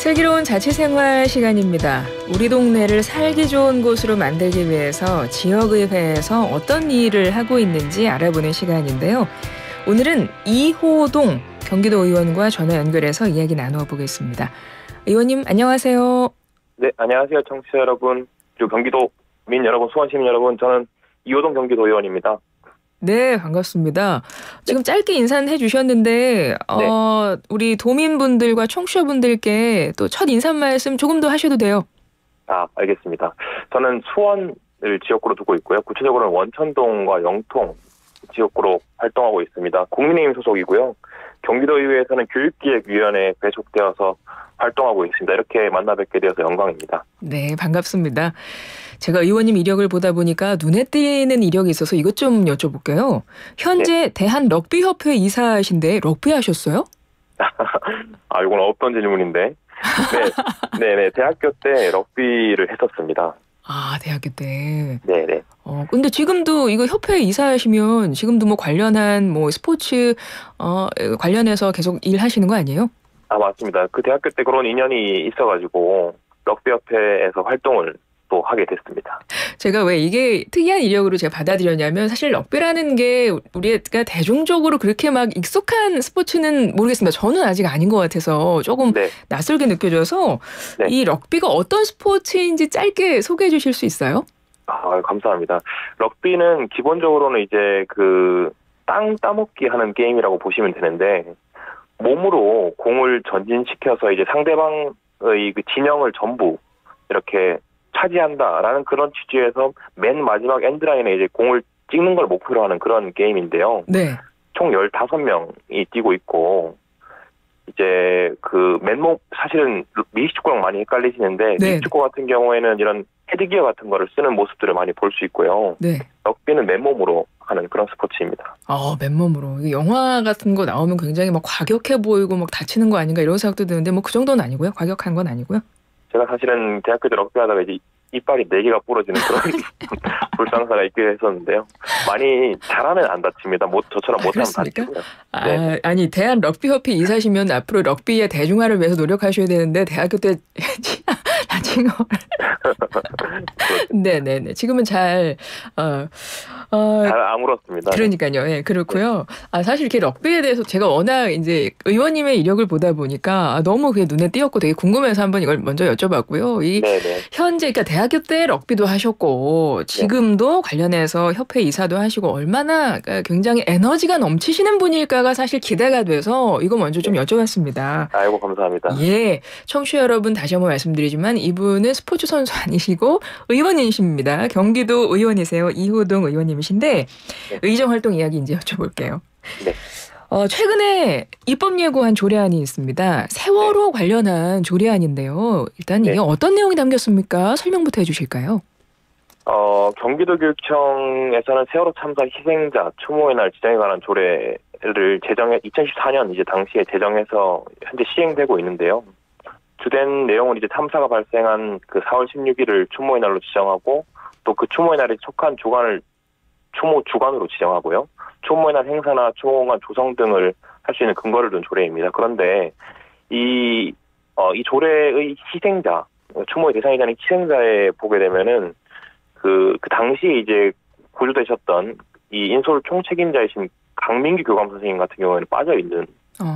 슬기로운 자취생활 시간입니다. 우리 동네를 살기 좋은 곳으로 만들기 위해서 지역의회에서 어떤 일을 하고 있는지 알아보는 시간인데요. 오늘은 이호동 경기도 의원과 전화 연결해서 이야기 나누어 보겠습니다. 의원님 안녕하세요. 네, 안녕하세요. 청취자 여러분, 그리고 경기도민 여러분, 수원시민 여러분, 저는 이호동 경기도 의원입니다. 네, 반갑습니다. 지금 짧게 인사는 해주셨는데 우리 도민분들과 청취자분들께 또 첫 인사 말씀 조금 더 하셔도 돼요. 알겠습니다. 저는 수원을 지역구로 두고 있고요. 구체적으로는 원천동과 영통 지역구로 활동하고 있습니다. 국민의힘 소속이고요. 경기도의회에서는 교육기획위원회에 배속되어서 활동하고 있습니다. 이렇게 만나 뵙게 되어서 영광입니다. 네, 반갑습니다. 제가 의원님 이력을 보다 보니까 눈에 띄는 이력이 있어서 이것 좀 여쭤볼게요. 현재 대한럭비협회 이사신데 럭비 하셨어요? 이건 없던 질문인데. 네, 대학교 때 럭비를 했었습니다. 대학교 때. 네네. 근데 지금도 이거 협회 이사하시면 지금도 뭐 관련한 스포츠 관련해서 계속 일하시는 거 아니에요? 맞습니다. 그 대학교 때 그런 인연이 있어가지고 럭비협회에서 활동을 또 하게 됐습니다. 제가 왜 이게 특이한 이력으로 제가 받아들였냐면 사실 럭비라는 게 우리가 대중적으로 그렇게 막 익숙한 스포츠는 모르겠습니다. 저는 아직 아닌 것 같아서 조금 낯설게 느껴져서 이 럭비가 어떤 스포츠인지 짧게 소개해 주실 수 있어요? 감사합니다. 럭비는 기본적으로는 이제 땅 따먹기 하는 게임이라고 보시면 되는데 몸으로 공을 전진시켜서 이제 상대방의 그 진영을 전부 이렇게 차지한다라는 그런 취지에서 맨 마지막 엔드라인에 이제 공을 찍는 걸 목표로 하는 그런 게임인데요. 네. 총 15명이 뛰고 있고 이제 맨몸 사실은 미식축구랑 많이 헷갈리시는데 미식축구 같은 경우에는 이런 헤드기어 같은 거를 쓰는 모습들을 많이 볼 수 있고요. 네. 럭비는 맨몸으로 하는 그런 스포츠입니다. 맨몸으로. 영화 같은 거 나오면 굉장히 막 과격해 보이고 막 다치는 거 아닌가 이런 생각도 드는데 그 정도는 아니고요. 과격한 건 아니고요. 제가 사실은 대학교 때 럭비 하다가 이제 이빨이 4개가 부러지는 그런 불상사가 있게 했었는데요. 많이 잘하면 안 다칩니다. 저처럼 못하면 다치고요. 아니 대한 럭비협회 이사시면 앞으로 럭비의 대중화를 위해서 노력하셔야 되는데 대학교 때 다친 거. 네네네. 지금은 잘 아물었습니다. 그러니까요. 예, 그렇고요. 사실 이렇게 럭비에 대해서 제가 워낙 이제 의원님의 이력을 보다 보니까 너무 그게 눈에 띄었고 되게 궁금해서 한번 이걸 먼저 여쭤봤고요. 현재 그러니까 대학교 때 럭비도 하셨고 지금도 관련해서 협회 이사도 하시고 얼마나 굉장히 에너지가 넘치시는 분일까가 사실 기대가 돼서 이거 먼저 좀 여쭤봤습니다. 아이고 감사합니다. 예, 청취자 여러분 다시 한번 말씀드리지만 이분은 스포츠 선수 아니시고 의원이십니다. 경기도 의원이세요. 이호동 의원님이신데 의정 활동 이야기 이제 여쭤볼게요. 네. 최근에 입법 예고한 조례안이 있습니다. 세월호 관련한 조례안인데요. 일단 이게 어떤 내용이 담겼습니까? 설명부터 해주실까요? 경기도 교육청에서는 세월호 참사 희생자 추모의 날 지정에 관한 조례를 2014년 이제 당시에 제정해서 현재 시행되고 있는데요. 주된 내용은 이제 참사가 발생한 4월 16일을 추모의 날로 지정하고 또 그 추모의 날에 속한 주간을 추모 주간으로 지정하고요. 추모의 날 행사나 추모관 조성 등을 할 수 있는 근거를 둔 조례입니다. 그런데 이 조례의 희생자, 추모의 대상이 되는 희생자에 보게 되면은 그 당시에 이제 구조되셨던 이 인솔 총책임자이신 강민규 교감 선생님 같은 경우에는 빠져 있는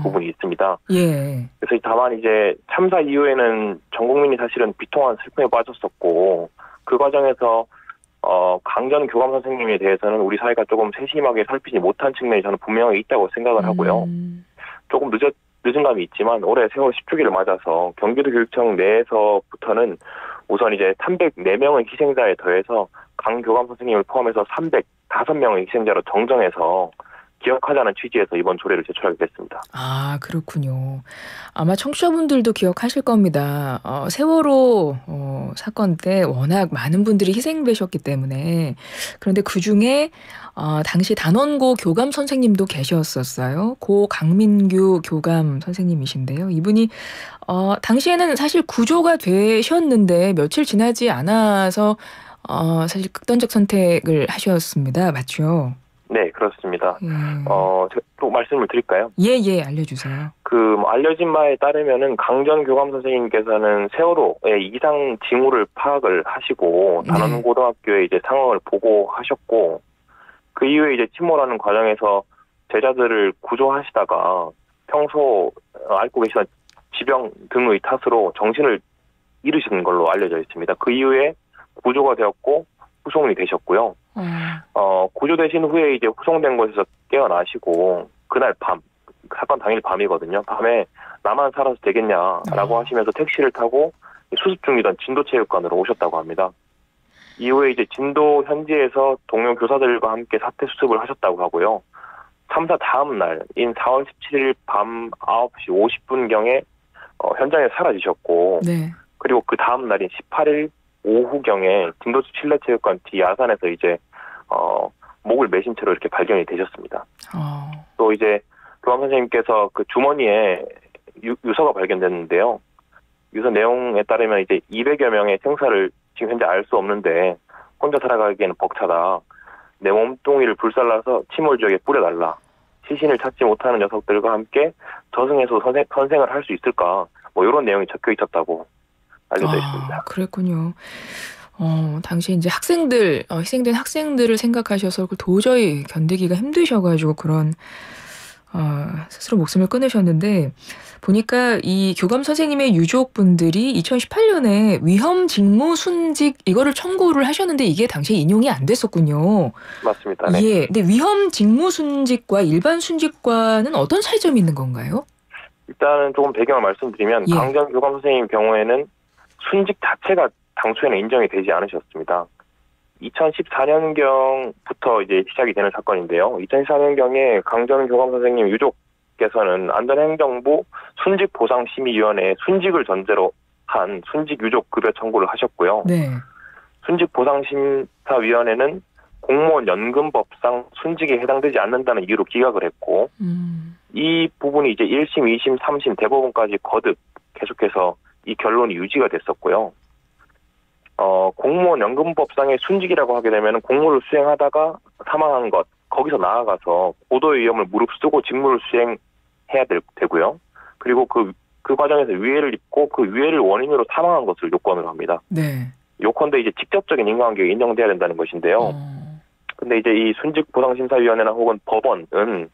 부분이 있습니다. 예. 그래서 다만 이제 참사 이후에는 전 국민이 사실은 비통한 슬픔에 빠졌었고 그 과정에서 강전 교감 선생님에 대해서는 우리 사회가 조금 세심하게 살피지 못한 측면이 저는 분명히 있다고 생각을 하고요. 조금 늦은 감이 있지만 올해 세월 10주기를 맞아서 경기도 교육청 내에서부터는 우선 이제 304명의 희생자에 더해서 강 교감 선생님을 포함해서 305명의 희생자로 정정해서 기억하자는 취지에서 이번 조례를 제출하게 됐습니다. 그렇군요. 아마 청취자분들도 기억하실 겁니다. 세월호 사건 때 워낙 많은 분들이 희생되셨기 때문에 그런데 그중에 당시 단원고 교감 선생님도 계셨었어요. 고 강민규 교감 선생님이신데요. 이분이 당시에는 사실 구조가 되셨는데 며칠 지나지 않아서 사실 극단적 선택을 하셨습니다. 맞죠? 네, 그렇습니다. 제가 또 말씀을 드릴까요? 예, 알려주세요. 알려진 바에 따르면은 강전 교감 선생님께서는 세월호의 이상 징후를 파악을 하시고 단원고등학교에 이제 상황을 보고하셨고, 그 이후에 이제 침몰하는 과정에서 제자들을 구조하시다가 평소 앓고 계시던 지병 등의 탓으로 정신을 잃으신 걸로 알려져 있습니다. 그 이후에 구조가 되었고 후송이 되셨고요. 구조되신 후에 이제 후송된 곳에서 깨어나시고 그날 밤, 사건 당일 밤이거든요. 밤에 나만 살아서 되겠냐라고 하시면서 택시를 타고 수습 중이던 진도체육관으로 오셨다고 합니다. 이후에 이제 진도 현지에서 동료 교사들과 함께 사태 수습을 하셨다고 하고요. 참사 다음 날인 4월 17일 밤 9시 50분경에 현장에 사라지셨고, 네. 그리고 그 다음 날인 18일 오후경에 진도 실내체육관 뒤 야산에서 이제 목을 매신 채로 이렇게 발견이 되셨습니다. 또 이제 교감 선생님께서 그 주머니에 유서가 발견됐는데요. 유서 내용에 따르면 이제 200여 명의 생사를 지금 현재 알 수 없는데 혼자 살아가기에는 벅차다. 내 몸뚱이를 불살라서 침몰 지역에 뿌려달라. 시신을 찾지 못하는 녀석들과 함께 저승에서 선생을 할 수 있을까? 뭐 이런 내용이 적혀 있었다고 알려져 있습니다. 그랬군요. 당시 이제 학생들, 희생된 학생들을 생각하셔서 그걸 도저히 견디기가 힘드셔가지고 그런 스스로 목숨을 끊으셨는데, 보니까 이 교감 선생님의 유족분들이 2018년에 위험 직무 순직 이거를 청구를 하셨는데 이게 당시에 인용이 안 됐었군요. 맞습니다. 네. 예. 근데 위험 직무 순직과 일반 순직과는 어떤 차이점이 있는 건가요? 일단은 조금 배경을 말씀드리면 강전 교감 선생님 경우에는 순직 자체가 당초에는 인정이 되지 않으셨습니다. 2014년경부터 이제 시작이 되는 사건인데요. 2014년경에 강전 교감 선생님 유족께서는 안전행정부 순직보상심의위원회에 순직을 전제로 한 순직유족급여 청구를 하셨고요. 네. 순직보상심사위원회는 공무원 연금법상 순직에 해당되지 않는다는 이유로 기각을 했고, 이 부분이 이제 1심, 2심, 3심 대법원까지 거듭 계속해서 이 결론이 유지가 됐었고요. 공무원 연금법상의 순직이라고 하게 되면 공무를 수행하다가 사망한 것, 거기서 나아가서 고도의 위험을 무릅쓰고 직무를 수행해야 되고요. 그리고 그 과정에서 위해를 입고 그 위해를 원인으로 사망한 것을 요건으로 합니다. 네. 요건데 이제 직접적인 인과관계가 인정돼야 된다는 것인데요. 근데 이제 이 순직보상심사위원회나 혹은 법원은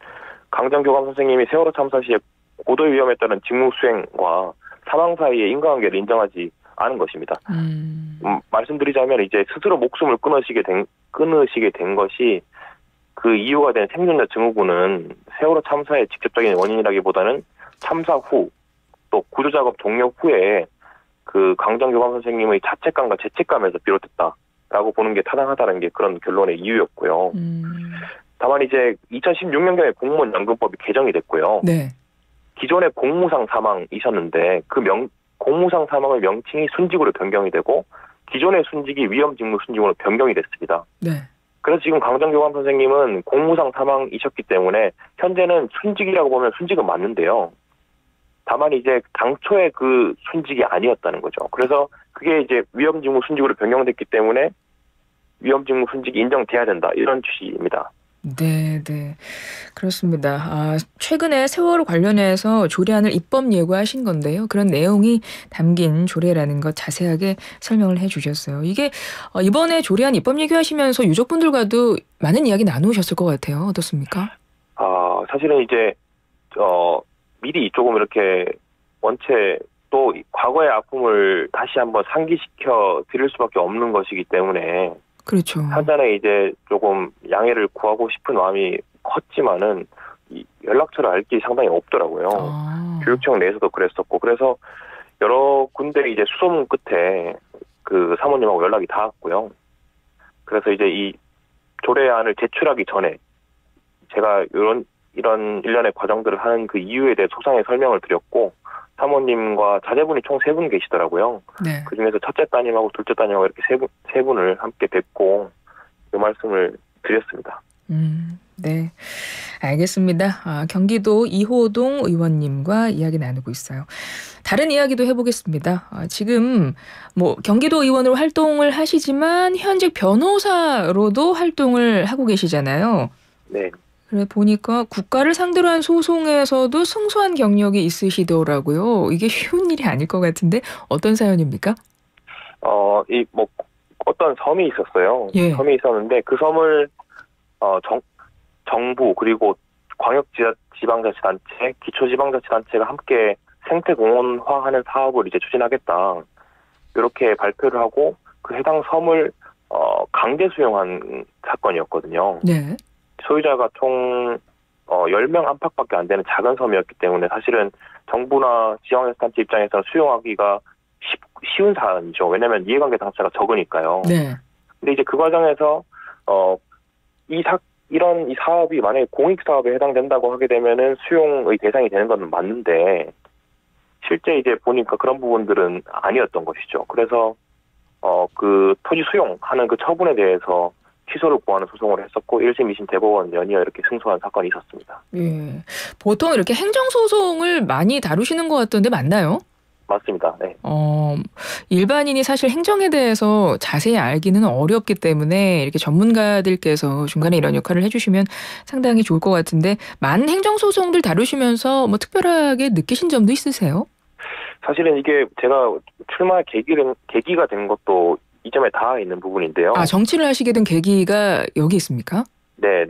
강전 교감 선생님이 세월호 참사 시에 고도의 위험에 따른 직무 수행과 사망 사이의 인과관계를 인정하지 않은 것입니다. 말씀드리자면 이제 스스로 목숨을 끊으시게 된 것이 그 이유가 된 생존자 증후군은 세월호 참사의 직접적인 원인이라기보다는 참사 후 또 구조작업 종료 후에 그 강전 교감 선생님의 자책감과 죄책감에서 비롯됐다라고 보는 게 타당하다는 게 그런 결론의 이유였고요. 다만 이제 2016년경에 공무원 연금법이 개정이 됐고요. 네. 기존의 공무상 사망이셨는데 그 공무상 사망의 명칭이 순직으로 변경이 되고 기존의 순직이 위험직무 순직으로 변경이 됐습니다. 네. 그래서 지금 강전 교감 선생님은 공무상 사망이셨기 때문에 현재는 순직이라고 보면 순직은 맞는데요. 다만 이제 당초에 그 순직이 아니었다는 거죠. 그래서 그게 이제 위험직무 순직으로 변경됐기 때문에 위험직무 순직이 인정돼야 된다, 이런 취지입니다. 네. 그렇습니다. 최근에 세월호 관련해서 조례안을 입법 예고하신 건데요. 그런 내용이 담긴 조례라는 것 자세하게 설명을 해주셨어요. 이게 이번에 조례안 입법 예고하시면서 유족분들과도 많은 이야기 나누셨을 것 같아요. 어떻습니까? 사실은 이제 미리 조금 이렇게 원체 또 과거의 아픔을 다시 한번 상기시켜 드릴 수밖에 없는 것이기 때문에, 그렇죠. 사전에 이제 조금 양해를 구하고 싶은 마음이 컸지만은 연락처를 알 길이 상당히 없더라고요. 교육청 내에서도 그랬었고, 그래서 여러 군데 이제 수소문 끝에 그 사모님하고 연락이 닿았고요. 그래서 이제 이 조례안을 제출하기 전에 제가 이런 일련의 과정들을 하는 그 이유에 대해 소상히 설명을 드렸고, 사모님과 자제분이 총 3분 계시더라고요. 네. 그중에서 첫째 따님하고 둘째 따님하고 이렇게 세 분을 함께 뵙고 그 말씀을 드렸습니다. 네, 알겠습니다. 경기도 이호동 의원님과 이야기 나누고 있어요. 다른 이야기도 해보겠습니다. 지금 경기도 의원으로 활동을 하시지만 현직 변호사로도 활동을 하고 계시잖아요. 네. 그래 보니까 국가를 상대로 한 소송에서도 승소한 경력이 있으시더라고요. 이게 쉬운 일이 아닐 것 같은데 어떤 사연입니까? 어떤 섬이 있었어요. 예. 섬이 있었는데 그 섬을 정부 그리고 광역지방자치단체, 기초지방자치단체가 함께 생태공원화하는 사업을 이제 추진하겠다. 이렇게 발표를 하고 그 해당 섬을 강제 수용한 사건이었거든요. 네. 소유자가 총 10명 안팎밖에 안 되는 작은 섬이었기 때문에 사실은 정부나 지방자치단체 입장에서는 수용하기가 쉬운 사안이죠. 왜냐하면 이해관계 당사자가 적으니까요. 네. 근데 이제 그 과정에서 이런 사업이 만약에 공익 사업에 해당된다고 하게 되면은 수용의 대상이 되는 건 맞는데 실제 이제 보니까 그런 부분들은 아니었던 것이죠. 그래서 그 토지 수용하는 그 처분에 대해서 취소를 구하는 소송을 했었고 1심, 2심 대법원 연이어 이렇게 승소한 사건이 있었습니다. 예. 보통 이렇게 행정소송을 많이 다루시는 것 같던데 맞나요? 맞습니다. 네. 일반인이 사실 행정에 대해서 자세히 알기는 어렵기 때문에 이렇게 전문가들께서 중간에 이런 역할을 해주시면 상당히 좋을 것 같은데 많은 행정소송들 다루시면서 뭐 특별하게 느끼신 점도 있으세요? 사실은 이게 제가 출마의 계기가 된 것도 이 점에 닿아 있는 부분인데요. 아, 정치를 하시게 된 계기가 여기 있습니까? 네.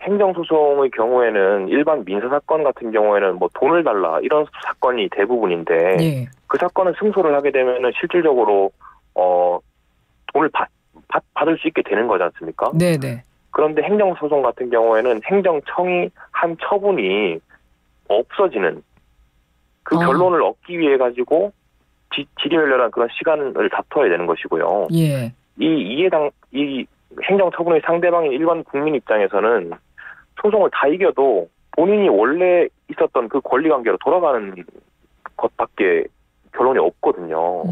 행정소송의 경우에는 일반 민사사건 같은 경우에는 뭐 돈을 달라 이런 사건이 대부분인데 예. 그 사건은 승소를 하게 되면은 실질적으로 돈을 받을 수 있게 되는 거지 않습니까? 네네. 그런데 행정소송 같은 경우에는 행정청이 한 처분이 없어지는 그 결론을 얻기 위해 가지고 지리멸렬한 그런 시간을 다퉈야 되는 것이고요. 예. 이 행정처분의 상대방인 일반 국민 입장에서는 소송을 다 이겨도 본인이 원래 있었던 그 권리관계로 돌아가는 것밖에 결론이 없거든요.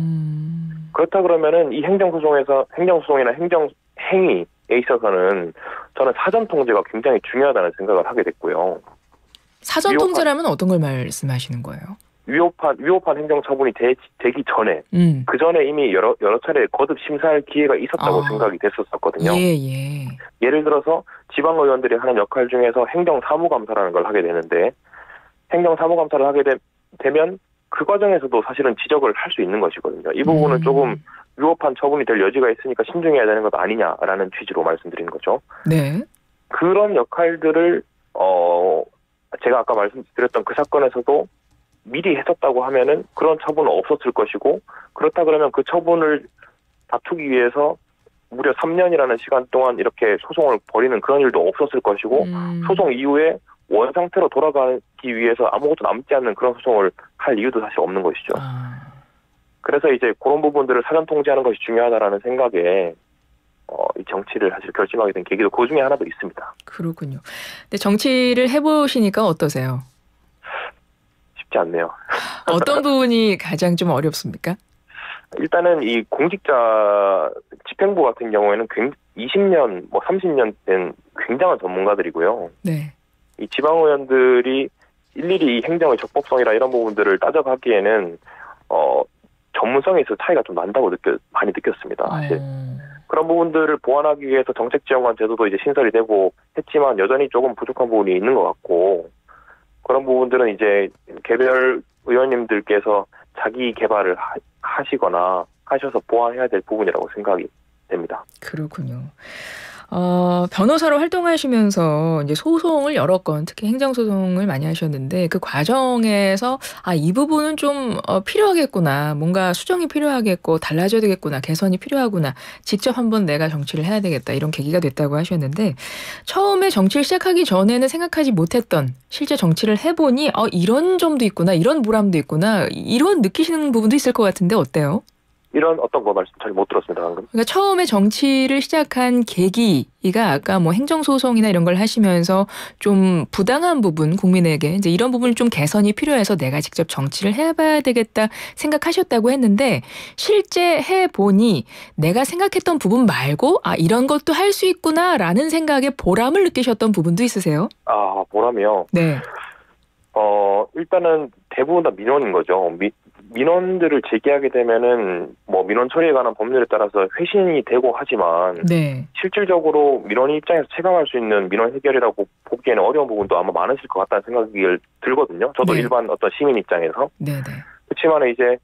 그렇다 그러면은 이 행정소송이나 행정행위에 있어서는 저는 사전통제가 굉장히 중요하다는 생각을 하게 됐고요. 사전통제라면 어떤 걸 말씀하시는 거예요? 위법한 행정처분이 되기 전에 그 전에 이미 여러 차례 거듭 심사할 기회가 있었다고 생각이 됐었거든요. 예. 예를 들어서 지방의원들이 하는 역할 중에서 행정사무감사라는 걸 하게 되는데 행정사무감사를 하게 되면 그 과정에서도 사실은 지적을 할 수 있는 것이거든요. 이 부분은 조금 위법한 처분이 될 여지가 있으니까 신중해야 되는 것 아니냐라는 취지로 말씀드린 거죠. 네. 그런 역할들을 제가 아까 말씀드렸던 그 사건에서도 미리 했었다고 하면은 그런 처분은 없었을 것이고 그렇다 그러면 그 처분을 다투기 위해서 무려 3년이라는 시간 동안 이렇게 소송을 벌이는 그런 일도 없었을 것이고 소송 이후에 원 상태로 돌아가기 위해서 아무것도 남지 않는 그런 소송을 할 이유도 사실 없는 것이죠. 그래서 이제 그런 부분들을 사전 통제하는 것이 중요하다라는 생각에 이 정치를 사실 결심하게 된 계기도 그 중에 하나도 있습니다. 그렇군요. 근데 정치를 해보시니까 어떠세요? 쉽지 않네요. 어떤 부분이 가장 좀 어렵습니까? 일단은 이 공직자 집행부 같은 경우에는 20년, 30년 된 굉장한 전문가들이고요. 네. 이 지방의원들이 일일이 이 행정의 적법성이라 이런 부분들을 따져가기에는 전문성에 있어서 차이가 좀 난다고 많이 느꼈습니다. 사실. 그런 부분들을 보완하기 위해서 정책지원관 제도도 이제 신설이 되고 했지만 여전히 조금 부족한 부분이 있는 것 같고 그런 부분들은 이제 개별 의원님들께서 자기 개발을 하시거나 하셔서 보완해야 될 부분이라고 생각이 됩니다. 그렇군요. 변호사로 활동하시면서 이제 소송을 여러 건, 특히 행정소송을 많이 하셨는데 그 과정에서 이 부분은 좀 필요하겠구나, 뭔가 수정이 필요하겠고 달라져야 되겠구나, 개선이 필요하구나, 직접 한번 내가 정치를 해야 되겠다 이런 계기가 됐다고 하셨는데 처음에 정치를 시작하기 전에는 생각하지 못했던 실제 정치를 해보니 이런 점도 있구나, 이런 보람도 있구나, 이런 느끼시는 부분도 있을 것 같은데 어때요? 이런 어떤 거 말씀 잘 못 들었습니다, 방금. 그러니까 처음에 정치를 시작한 계기가 아까 뭐 행정소송이나 이런 걸 하시면서 좀 부당한 부분, 국민에게 이제 이런 부분을 좀 개선이 필요해서 내가 직접 정치를 해봐야 되겠다 생각하셨다고 했는데 실제 해보니 내가 생각했던 부분 말고 이런 것도 할 수 있구나라는 생각에 보람을 느끼셨던 부분도 있으세요? 보람이요? 네. 일단은 대부분 다 민원인 거죠. 민원들을 제기하게 되면은 뭐 민원 처리에 관한 법률에 따라서 회신이 되고 하지만 네. 실질적으로 민원 입장에서 체감할 수 있는 민원 해결이라고 보기에는 어려운 부분도 아마 많으실 것 같다는 생각이 들거든요. 저도 네. 일반 어떤 시민 입장에서. 네네. 그렇지만 이제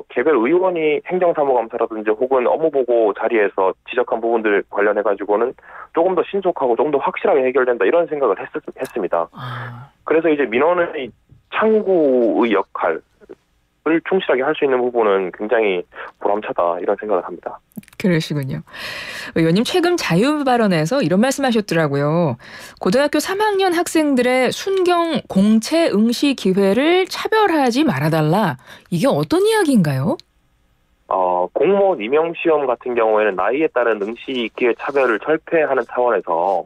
개별 의원이 행정사무감사라든지 혹은 업무보고 자리에서 지적한 부분들 관련해가지고는 조금 더 신속하고 조금 더 확실하게 해결된다 이런 생각을 했습니다. 그래서 이제 민원의 창구의 역할을 충실하게 할 수 있는 부분은 굉장히 보람차다 이런 생각을 합니다. 그러시군요. 의원님 최근 자유발언에서 이런 말씀하셨더라고요. 고등학교 3학년 학생들의 순경 공채 응시 기회를 차별하지 말아달라. 이게 어떤 이야기인가요? 공무원 임용시험 같은 경우에는 나이에 따른 응시 기회 차별을 철폐하는 차원에서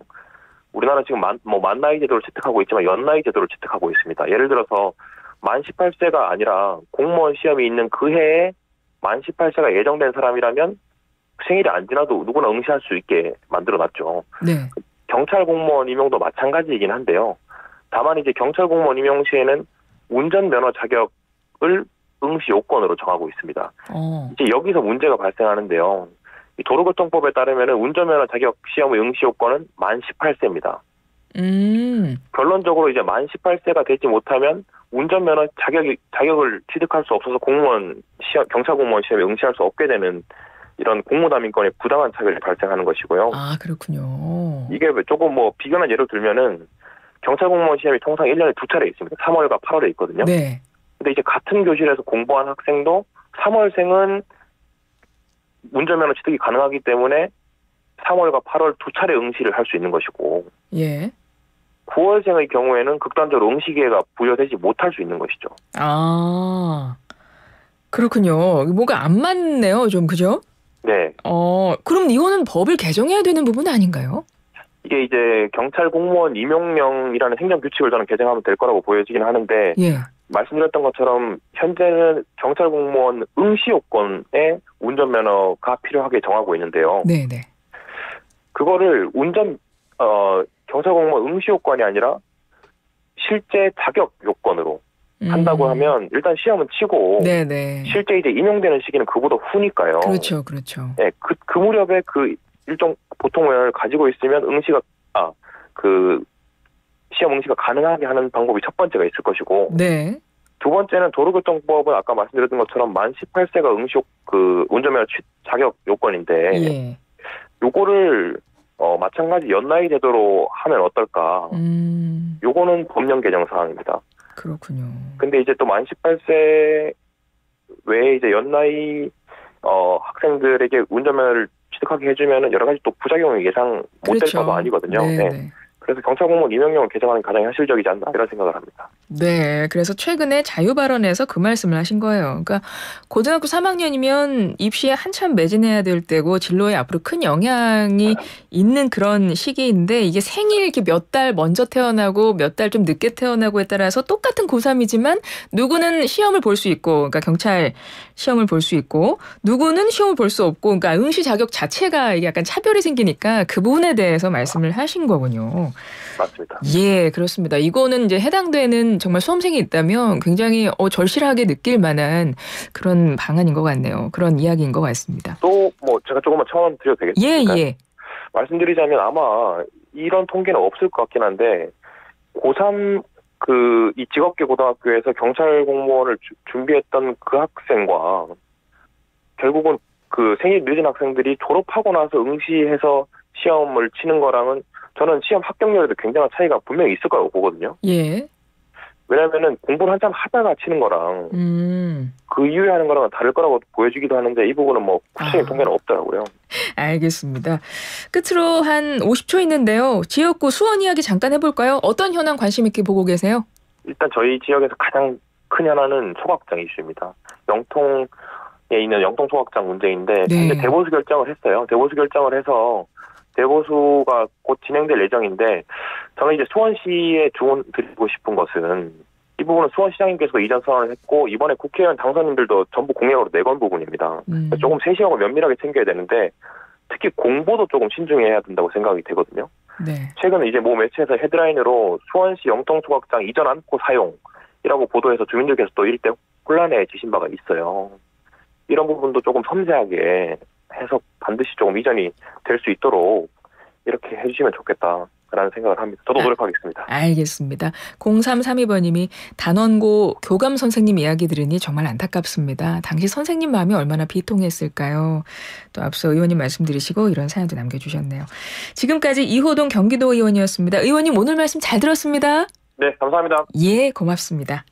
우리나라 지금 만 나이 제도를 채택하고 있지만 연나이 제도를 채택하고 있습니다. 예를 들어서 만 18세가 아니라 공무원 시험이 있는 그 해에 만 18세가 예정된 사람이라면 생일이 안 지나도 누구나 응시할 수 있게 만들어놨죠. 네. 경찰 공무원 임용도 마찬가지이긴 한데요. 다만 이제 경찰 공무원 임용 시에는 운전면허 자격을 응시 요건으로 정하고 있습니다. 이제 여기서 문제가 발생하는데요. 이 도로교통법에 따르면은 운전면허 자격 시험의 응시 요건은 만 18세입니다. 결론적으로 이제 만 18세가 되지 못하면 운전면허 자격을 취득할 수 없어서 공무원 시험, 경찰 공무원 시험에 응시할 수 없게 되는 이런 공무담인권의 부당한 차별이 발생하는 것이고요. 아, 그렇군요. 이게 조금 비견한 예로 들면은 경찰 공무원 시험이 통상 1년에 2차례 있습니다. 3월과 8월에 있거든요. 네. 근데 이제 같은 교실에서 공부한 학생도 3월생은 운전면허 취득이 가능하기 때문에 3월과 8월 2차례 응시를 할 수 있는 것이고, 예. 9월생의 경우에는 극단적으로 응시 기회가 부여되지 못할 수 있는 것이죠. 아, 그렇군요. 뭐가 안 맞네요, 좀 그죠? 네. 그럼 이거는 법을 개정해야 되는 부분 아닌가요? 이게 이제 경찰 공무원 임용령이라는 행정 규칙을 저는 개정하면 될 거라고 보여지긴 하는데, 예. 말씀드렸던 것처럼 현재는 경찰 공무원 응시 요건에 운전면허가 필요하게 정하고 있는데요. 네네. 그거를 경찰 공무원 응시 요건이 아니라 실제 자격 요건으로 한다고 하면 일단 시험은 치고 네네. 실제 이제 임용되는 시기는 그보다 후니까요. 그렇죠, 그렇죠. 네, 그 무렵에 그 일정 보통 면허를 가지고 있으면 시험 응시가 가능하게 하는 방법이 첫 번째가 있을 것이고, 네. 두 번째는 도로교통법은 아까 말씀드렸던 것처럼 만 18세가 운전면허 자격 요건인데, 예. 요거를 마찬가지 연나이 제도로 하면 어떨까? 요거는 법령 개정 사항입니다. 그렇군요. 근데 이제 또 만 18세 외에 이제 연나이 학생들에게 운전면허를 취득하게 해주면은 여러 가지 또 부작용이 예상 못 될 바도 아니거든요. 네. 그래서 경찰 공무원 임용령을 개정하는 가장 현실적이지 않나 이런 생각을 합니다. 네, 그래서 최근에 자유발언에서 그 말씀을 하신 거예요. 그러니까 고등학교 3학년이면 입시에 한참 매진해야 될 때고 진로에 앞으로 큰 영향이 있는 그런 시기인데 이게 생일 이렇게 몇 달 먼저 태어나고 몇 달 좀 늦게 태어나고에 따라서 똑같은 고3이지만 누구는 시험을 볼 수 있고, 그러니까 경찰 시험을 볼 수 있고 누구는 시험을 볼 수 없고, 그러니까 응시 자격 자체가 이게 약간 차별이 생기니까 그 부분에 대해서 말씀을 하신 거군요. 맞습니다. 예, 그렇습니다. 이거는 이제 해당되는 정말 수험생이 있다면 굉장히 절실하게 느낄 만한 그런 방안인 것 같네요. 그런 이야기인 것 같습니다. 또 제가 조금만 첨언 드려도 되겠습니까? 예. 말씀드리자면 아마 이런 통계는 없을 것 같긴 한데 고3 이 직업계 고등학교에서 경찰 공무원을 준비했던 그 학생과 결국은 그 생일 늦은 학생들이 졸업하고 나서 응시해서 시험을 치는 거랑은 저는 시험 합격률에도 굉장한 차이가 분명히 있을 거라고 보거든요. 예. 왜냐하면은 공부를 한참 하다가 치는 거랑 그 이후에 하는 거랑은 다를 거라고 보여지기도 하는데 이 부분은 구체적인 통계는 없더라고요. 알겠습니다. 끝으로 한 50초 있는데요. 지역구 수원 이야기 잠깐 해볼까요? 어떤 현안 관심 있게 보고 계세요? 일단 저희 지역에서 가장 큰 현안은 소각장 이슈입니다. 영통에 있는 영통 소각장 문제인데 현재 대보수 결정을 했어요. 대보수 결정을 해서 대보수가 곧 진행될 예정인데 저는 이제 수원시에 조언 드리고 싶은 것은 이 부분은 수원시장님께서 이전 선언을 했고 이번에 국회의원 당선인들도 전부 공약으로 내건 부분입니다. 조금 세심하고 면밀하게 챙겨야 되는데 특히 공보도 조금 신중해야 된다고 생각이 되거든요. 네. 최근 이제 매체에서 헤드라인으로 수원시 영통 소각장 이전 안고 사용 이라고 보도해서 주민들께서 또 일대 혼란해지신 바가 있어요. 이런 부분도 조금 섬세하게 해서 반드시 조금 이전이 될 수 있도록 이렇게 해주시면 좋겠다라는 생각을 합니다. 저도 노력하겠습니다. 알겠습니다. 0332번님이 단원고 교감 선생님 이야기 들으니 정말 안타깝습니다. 당시 선생님 마음이 얼마나 비통했을까요? 또 앞서 의원님 말씀 들으시고 이런 사연도 남겨주셨네요. 지금까지 이호동 경기도 의원이었습니다. 의원님 오늘 말씀 잘 들었습니다. 네, 감사합니다. 예, 고맙습니다.